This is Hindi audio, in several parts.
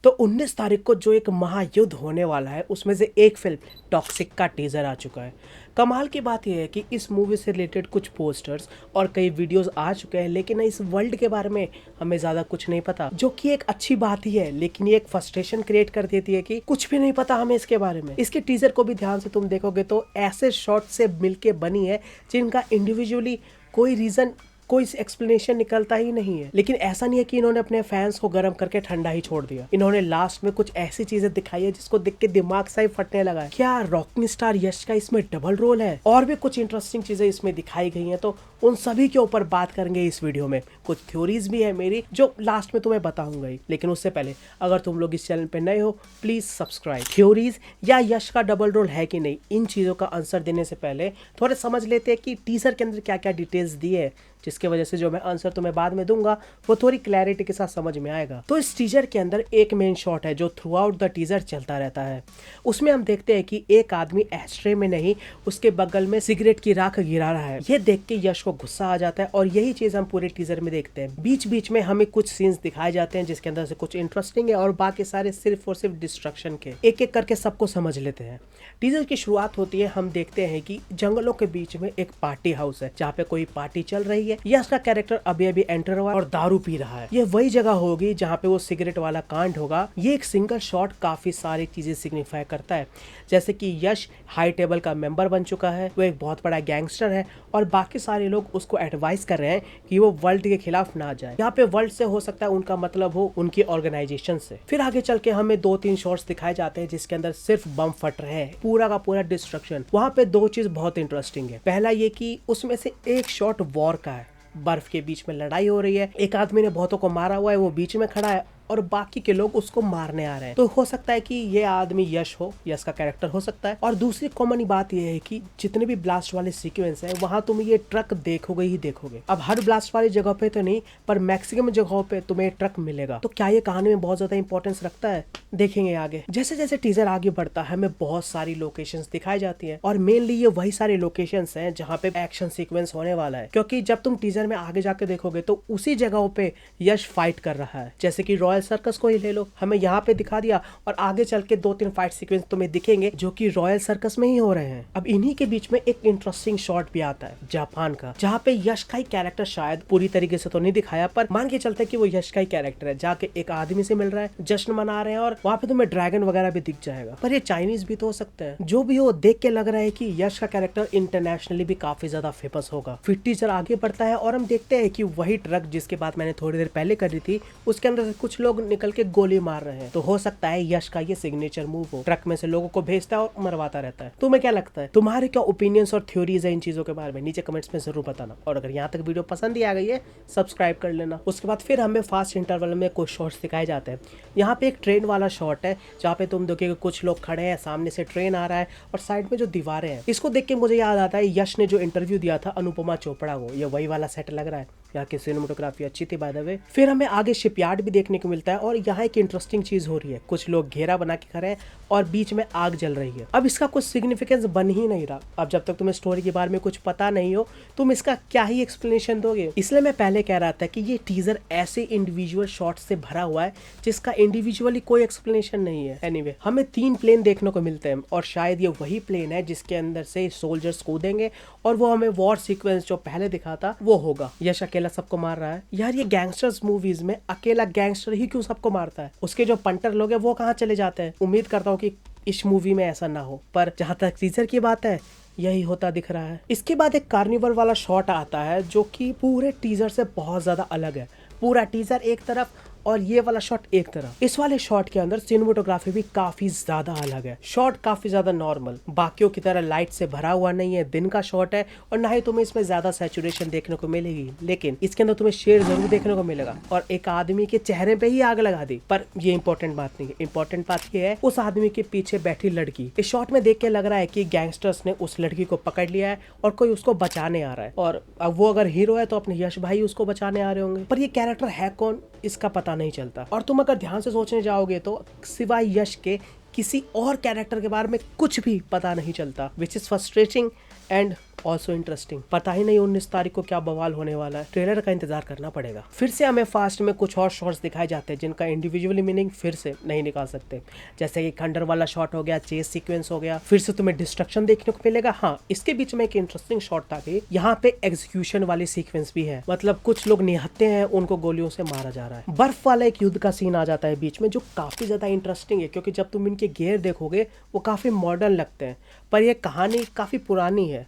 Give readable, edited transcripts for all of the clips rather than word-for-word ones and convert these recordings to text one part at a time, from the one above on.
तो 19 तारीख को जो एक महायुद्ध होने वाला है उसमें से एक फिल्म टॉक्सिक का टीजर आ चुका है। कमाल की बात यह है कि इस मूवी से रिलेटेड कुछ पोस्टर्स और कई वीडियोस आ चुके हैं, लेकिन इस वर्ल्ड के बारे में हमें ज़्यादा कुछ नहीं पता, जो कि एक अच्छी बात ही है। लेकिन ये एक फ्रस्ट्रेशन क्रिएट कर देती है कि कुछ भी नहीं पता हमें इसके बारे में। इसके टीजर को भी ध्यान से तुम देखोगे तो ऐसे शॉट से मिलके बनी है जिनका इंडिविजुअली कोई रीज़न, कोई एक्सप्लेनेशन निकलता ही नहीं है। लेकिन ऐसा नहीं है कि इन्होंने अपने फैंस को गर्म करके ठंडा ही छोड़ दिया। इन्होंने लास्ट में कुछ ऐसी चीजें दिखाई है जिसको देख के दिमाग सा ही फटने लगा है। क्या रॉकिंग स्टार यश का इसमें डबल रोल है? और भी कुछ इंटरेस्टिंग चीजें इसमें दिखाई गई हैं, तो उन सभी के ऊपर बात करेंगे इस वीडियो में। कुछ थ्योरीज भी है मेरी जो लास्ट में तुम्हें बताऊंगा ही। लेकिन उससे पहले अगर तुम लोग इस चैनल पे नए हो प्लीज सब्सक्राइब। थ्योरीज या यश का डबल रोल है कि नहीं, इन चीजों का आंसर देने से पहले थोड़े समझ लेते हैं कि टीजर के अंदर क्या क्या डिटेल्स दिए है, जिसके वजह से जो मैं आंसर तुम्हें बाद में दूंगा वो थोड़ी क्लैरिटी के साथ समझ में आएगा। तो इस टीजर के अंदर एक मेन शॉट है जो थ्रू आउट द टीजर चलता रहता है। उसमें हम देखते हैं कि एक आदमी एस्ट्रे में नहीं, उसके बगल में सिगरेट की राख गिरा रहा है। ये देख के यश को गुस्सा आ जाता है और यही चीज हम पूरे टीजर में देखते हैं। बीच बीच में हमें कुछ सीन्स दिखाए जाते हैं जिसके अंदर से कुछ इंटरेस्टिंग है और बाकी सारे सिर्फ और सिर्फ डिस्ट्रक्शन के। एक एक करके सबको समझ लेते हैं। टीजर की शुरुआत होती है, हम देखते हैं कि जंगलों के बीच में एक पार्टी हाउस है जहाँ पे कोई पार्टी चल रही है। यश का कैरेक्टर अभी अभी एंटर हुआ और दारू पी रहा है। ये वही जगह होगी जहाँ पे वो सिगरेट वाला कांड होगा। ये एक सिंगल शॉट काफी सारी चीजें सिग्निफाई करता है, जैसे कि यश हाई टेबल का मेंबर बन चुका है, वो एक बहुत बड़ा गैंगस्टर है और बाकी सारे लोग उसको एडवाइस कर रहे हैं कि वो वर्ल्ड के खिलाफ ना जाए। यहाँ पे वर्ल्ड से हो सकता है उनका मतलब हो उनकी ऑर्गेनाइजेशन से। फिर आगे चल के हमें 2-3 शॉट्स दिखाए जाते हैं जिसके अंदर सिर्फ बम फट रहे हैं, पूरा का पूरा डिस्ट्रक्शन। वहाँ पे दो चीज बहुत इंटरेस्टिंग है। पहला ये कि उसमें से एक शॉट वॉर का है, बर्फ के बीच में लड़ाई हो रही है, एक आदमी ने बहुतों को मारा हुआ है, वो बीच में खड़ा है और बाकी के लोग उसको मारने आ रहे हैं। तो हो सकता है कि ये आदमी यश हो, यश का कैरेक्टर हो सकता है। और दूसरी कॉमन बात ये है कि जितने भी ब्लास्ट वाले सीक्वेंस है वहां तुम ये ट्रक देखोगे ही देखोगे। अब हर ब्लास्ट वाली जगह पे तो नहीं, पर मैक्सिमम जगहों पे तुम्हें ट्रक मिलेगा। तो क्या ये कहानी में बहुत ज्यादा इंपॉर्टेंस रखता है, देखेंगे आगे। जैसे जैसे टीजर आगे बढ़ता है हमें बहुत सारी लोकेशंस दिखाई जाती हैं और मेनली ये वही सारे लोकेशंस हैं जहाँ पे एक्शन सीक्वेंस होने वाला है। क्योंकि जब तुम टीजर में आगे जाके देखोगे तो उसी जगहों पे यश फाइट कर रहा है। जैसे कि रॉयल सर्कस को ही ले लो, हमें यहाँ पे दिखा दिया और आगे चल के 2-3 फाइट सीक्वेंस तुम्हें दिखेंगे जो कि रॉयल सर्कस में ही हो रहे हैं। अब इन्हीं के बीच में एक इंटरेस्टिंग शॉट भी आता है जापान का, जहाँ पे यश का ही कैरेक्टर, शायद पूरी तरीके से तो नहीं दिखाया पर मान के चलते कि वो यश का ही कैरेक्टर है, जाके एक आदमी से मिल रहा है, जश्न मना रहे हैं और वहाँ पे तुम्हें ड्रैगन वगैरह भी दिख जाएगा। पर ये चाइनीज भी तो हो सकते हैं। जो भी हो, देख के लग रहा है कि यश का कैरेक्टर इंटरनेशनली भी काफी ज्यादा फेमस होगा। फिर टीजर आगे बढ़ता है और हम देखते हैं कि वही ट्रक जिसके बात मैंने थोड़ी देर पहले करी थी, उसके अंदर से कुछ लोग निकल के गोली मार रहे हैं। तो हो सकता है यश का ये सिग्नेचर मूव हो, ट्रक में से लोगों को भेजता है और मरवाता रहता है। तुम्हें क्या लगता है, तुम्हारे क्या ओपिनियंस और थ्योरीज है इन चीजों के बारे में, नीचे कमेंट्स में जरूर बताना। और अगर यहाँ तक वीडियो पसंद ही आ गई है सब्सक्राइब कर लेना। उसके बाद फिर हमें फास्ट इंटरवल में कुछ शॉट्स दिखाए जाते हैं। यहाँ पे एक ट्रेन वाला शॉट है जहाँ पे तुम देखोगे कुछ लोग खड़े हैं, सामने से ट्रेन आ रहा है और साइड में जो दीवारें हैं, इसको देख के मुझे याद आता है यश ने जो इंटरव्यू दिया था अनुपमा चोपड़ा को। ये वही वाला सेट लग रहा है। यहाँ की सिनेमेटोग्राफी अच्छी थी बाय द वे। फिर हमें आगे शिपयार्ड भी देखने को मिलता है और यहाँ एक इंटरेस्टिंग चीज हो रही है, कुछ लोग घेरा बना के खड़े हैं और बीच में आग जल रही है। अब इसका कुछ सिग्निफिकेंस बन ही नहीं रहा। अब जब तक तुम्हें स्टोरी के बारे में कुछ पता नहीं हो तुम इसका क्या ही एक्सप्लेनेशन दोगे। इसलिए मैं पहले कह रहा था कि ये टीजर ऐसे इंडिविजुअल शॉट से भरा हुआ है जिसका इंडिविजुअली कोई एक्सप्लेनेशन नहीं है। एनीवे, हमें 3 प्लेन देखने को मिलते हैं और शायद ये वही प्लेन है जिसके अंदर से सोल्जर्स कूदेंगे और वो हमें वॉर सीक्वेंस जो पहले दिखा था वो होगा। यश अकेला सबको मार रहा है। यार ये गैंगस्टर्स मूवीज में अकेला गैंगस्टर ही क्यों सबको मारता है? उसके जो पंटर लोग हैं वो कहाँ चले जाते हैं? उम्मीद करता हूँ कि इस मूवी में ऐसा ना हो, पर जहाँ तक टीजर की बात है यही होता दिख रहा है। इसके बाद एक कार्निवल वाला शॉट आता है जो कि पूरे टीजर से बहुत ज्यादा अलग है। पूरा टीजर एक तरफ और ये वाला शॉट एक तरफ। इस वाले शॉट के अंदर सिनेमेटोग्राफी भी काफी ज्यादा अलग है। शॉट काफी ज्यादा नॉर्मल, बाकियों की तरह लाइट से भरा हुआ नहीं है, दिन का शॉट है और ना ही तुम्हें इसमें ज्यादा सैचुरेशन देखने को मिलेगी। लेकिन इसके अंदर तुम्हें शेर जरूर देखने को मिलेगा और एक आदमी के चेहरे पे ही आग लगा दी। पर ये इंपॉर्टेंट बात नहीं है। इंपॉर्टेंट बात ये है उस आदमी के पीछे बैठी लड़की। इस शॉट में देख के लग रहा है कि गैंगस्टर्स ने उस लड़की को पकड़ लिया है और कोई उसको बचाने आ रहा है। और अब वो अगर हीरो है तो अपने यश भाई उसको बचाने आ रहे होंगे, पर ये कैरेक्टर है कौन इसका पता नहीं चलता। और तुम अगर ध्यान से सोचने जाओगे तो सिवाय यश के किसी और कैरेक्टर के बारे में कुछ भी पता नहीं चलता, which is frustrating and also interesting. पता ही नहीं 19 तारीख को क्या बवाल होने वाला है, ट्रेलर का इंतजार करना पड़ेगा। फिर से हमें फास्ट में कुछ और शॉट्स दिखाए जाते हैं जिनका इंडिविजुअली मीनिंग फिर से नहीं निकाल सकते, जैसे कि खंडर वाला शॉट हो गया, चेस सीक्वेंस हो गया, फिर से तुम्हें डिस्ट्रक्शन देखने को मिलेगा। हाँ, इसके बीच में एक इंटरेस्टिंग शॉट था कि यहाँ पे एग्जीक्यूशन वाली सीक्वेंस भी है, मतलब कुछ लोग निहत्ते हैं, उनको गोलियों से मारा जा रहा है। बर्फ वाला एक युद्ध का सीन आ जाता है बीच में, जो काफी ज्यादा इंटरेस्टिंग है, क्योंकि जब तुम इनके गियर देखोगे वो काफी मॉडर्न लगते हैं, पर ये कहानी काफी पुरानी है।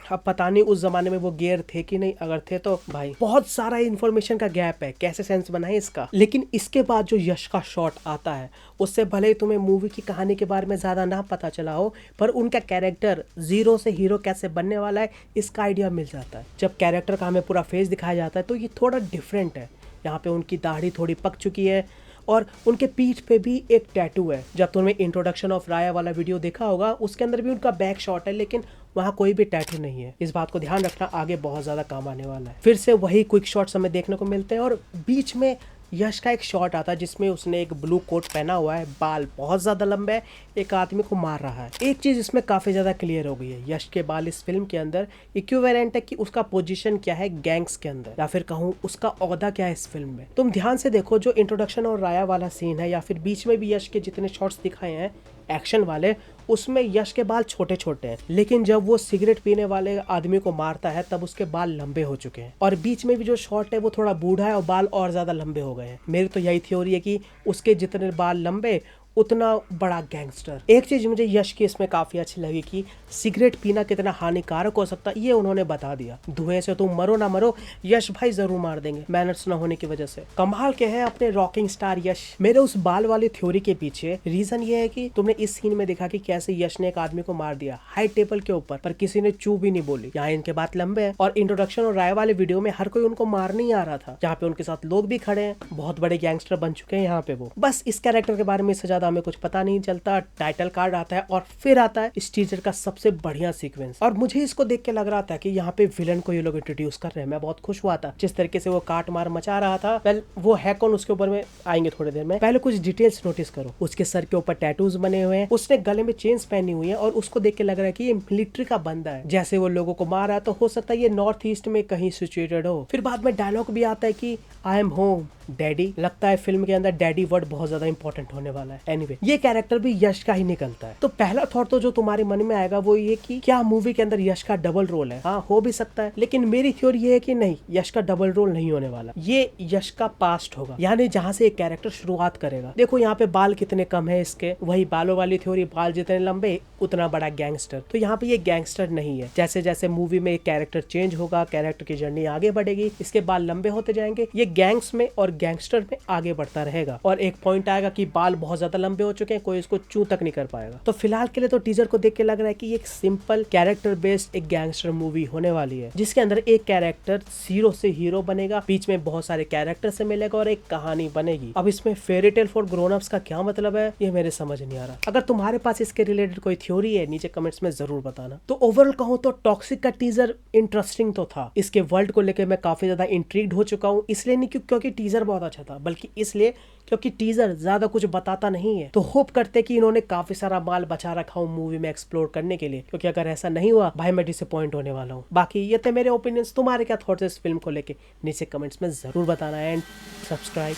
अब पता नहीं उस जमाने में वो गियर थे कि नहीं, अगर थे तो भाई बहुत सारा इन्फॉर्मेशन का गैप है, कैसे सेंस बनाए इसका। लेकिन इसके बाद जो यश का शॉट आता है, उससे भले ही तुम्हें मूवी की कहानी के बारे में ज्यादा ना पता चला हो, पर उनका कैरेक्टर जीरो से हीरो कैसे बनने वाला है इसका आइडिया मिल जाता है। जब कैरेक्टर का हमें पूरा फेस दिखाया जाता है तो ये थोड़ा डिफरेंट है। यहाँ पे उनकी दाढ़ी थोड़ी पक चुकी है और उनके पीठ पे भी एक टैटू है। जब तुमने इंट्रोडक्शन ऑफ राया वाला वीडियो देखा होगा, उसके अंदर भी उनका बैक शॉट है, लेकिन वहाँ कोई भी टैटू नहीं है। इस बात को ध्यान रखना, आगे बहुत ज्यादा काम आने वाला है। फिर से वही क्विक शॉट्स हमें देखने को मिलते हैं और बीच में यश का एक शॉट आता है जिसमें उसने एक ब्लू कोट पहना हुआ है, बाल बहुत ज्यादा लंबे है, एक आदमी को मार रहा है। एक चीज इसमें काफी ज्यादा क्लियर हो गई है, यश के बाल इस फिल्म के अंदर इक्विवेलेंट है कि उसका पोजीशन क्या है गैंग्स के अंदर, या फिर कहूँ उसका ओहदा क्या है इस फिल्म में। तुम ध्यान से देखो, जो इंट्रोडक्शन और राया वाला सीन है, या फिर बीच में भी यश के जितने शॉट्स दिखाए हैं एक्शन वाले, उसमें यश के बाल छोटे छोटे हैं, लेकिन जब वो सिगरेट पीने वाले आदमी को मारता है तब उसके बाल लंबे हो चुके हैं। और बीच में भी जो शॉट है वो थोड़ा बूढ़ा है और बाल और ज्यादा लंबे हो गए हैं। मेरी तो यही थ्योरी है कि उसके जितने बाल लंबे उतना बड़ा गैंगस्टर। एक चीज मुझे यश की इसमें काफी अच्छी लगी कि सिगरेट पीना कितना हानिकारक हो सकता है ये उन्होंने बता दिया। धुएं से तुम मरो ना मरो, यश भाई जरूर मार देंगे मैनर्स ना होने की वजह से। कमाल के हैं अपने रॉकिंग स्टार यश। मेरे उस बाल वाली थ्योरी के पीछे रीजन ये है कि तुमने इस सीन में देखा कि कैसे यश ने एक आदमी को मार दिया हाई टेबल के ऊपर, पर किसी ने चू भी नहीं बोली। यहाँ इनके बात लंबे हैं और इंट्रोडक्शन और राय वाले वीडियो में हर कोई उनको मार नहीं आ रहा था, जहाँ पे उनके साथ लोग भी खड़े हैं, बहुत बड़े गैंगस्टर बन चुके हैं यहाँ पे वो। बस इस कैरेक्टर के बारे में इससे ज्यादा हमें कुछ पता नहीं चलता। टाइटल कार्ड आता है और फिर आता है इस टीजर का सबसे बढ़िया सीक्वेंस, और मुझे इसको देख के लग रहा था कि यहाँ पे विलन को ये लोग इंट्रोड्यूस कर रहे हैं। मैं बहुत खुश हुआ था जिस तरीके से वो काट मार मचा रहा था। वेल, वो है कौन उसके ऊपर में आएंगे थोड़ी देर में। पहले कुछ डिटेल्स नोटिस करो। उसके सर के ऊपर टैटूज बने हुए हैं, उसने गले में चेन्स पहनी हुई है और उसको देख के लग रहा है कि ये मिलिट्री का बंदा है। जैसे वो लोगों को मार रहा है तो हो सकता है ये नॉर्थ ईस्ट में कहीं सिचुएटेड हो। फिर बाद में डायलॉग भी आता है कि आई एम होम डैडी। लगता है फिल्म के अंदर डैडी वर्ड बहुत ज्यादा इंपॉर्टेंट होने वाला है। एनीवे, ये कैरेक्टर भी यश का ही निकलता है। तो पहला थॉट तो जो तुम्हारे मन में आएगा वो ये कि क्या मूवी के अंदर यश का डबल रोल है। हाँ, हो भी सकता है, लेकिन मेरी थ्योरी ये है कि नहीं, यश का डबल रोल नहीं होने वाला। ये यश का पास्ट होगा, यानी जहाँ से एक कैरेक्टर शुरुआत करेगा। देखो यहाँ पे बाल कितने कम है इसके, वही बालों वाली थ्योरी, बाल जितने लंबे उतना बड़ा गैंगस्टर। तो यहाँ पे ये गैंगस्टर नहीं है। जैसे जैसे मूवी में एक कैरेक्टर चेंज होगा, कैरेक्टर की जर्नी आगे बढ़ेगी, इसके बाल लंबे होते जाएंगे, ये गैंग्स में और गैंगस्टर में आगे बढ़ता रहेगा। और एक पॉइंट आएगा कि बाल बहुत ज्यादा लंबे हो चुके हैं, कोई इसको चू तक नहीं कर पाएगा। तो फिलहाल के लिए तो टीजर को देख के लग रहा है कि एक सिंपल कैरेक्टर बेस्ड एक गैंगस्टर मूवी होने वाली है, जिसके अंदर एक कैरेक्टर जीरो से हीरो बनेगा, बीच में बहुत सारे कैरेक्टर से मिलेगा और एक कहानी बनेगी। अब इसमें fairy tale for grown ups का क्या मतलब है ये मेरे समझ नहीं आ रहा। अगर तुम्हारे पास इसके रिलेटेड कोई थ्योरी है नीचे कमेंट्स में जरूर बताना। तो ओवरऑल कहूँ तो टॉक्सिक का टीजर इंटरेस्टिंग तो था। इसके वर्ल्ड को लेकर मैं काफी ज्यादा इंट्रिग्ड हो चुका हूँ, इसलिए नहीं क्योंकि टीजर बहुत अच्छा था, बल्कि इसलिए क्योंकि टीजर ज्यादा कुछ बताता नहीं है। तो होप करते कि इन्होंने काफी सारा माल बचा रखा हूँ मूवी में एक्सप्लोर करने के लिए, क्योंकि अगर ऐसा नहीं हुआ भाई मैं डिसअपॉइंट होने वाला हूँ। बाकी ये थे मेरे ओपिनियंस। तुम्हारे क्या थॉट्स इस फिल्म को लेके नीचे कमेंट्स में जरूर बताना एंड सब्सक्राइब।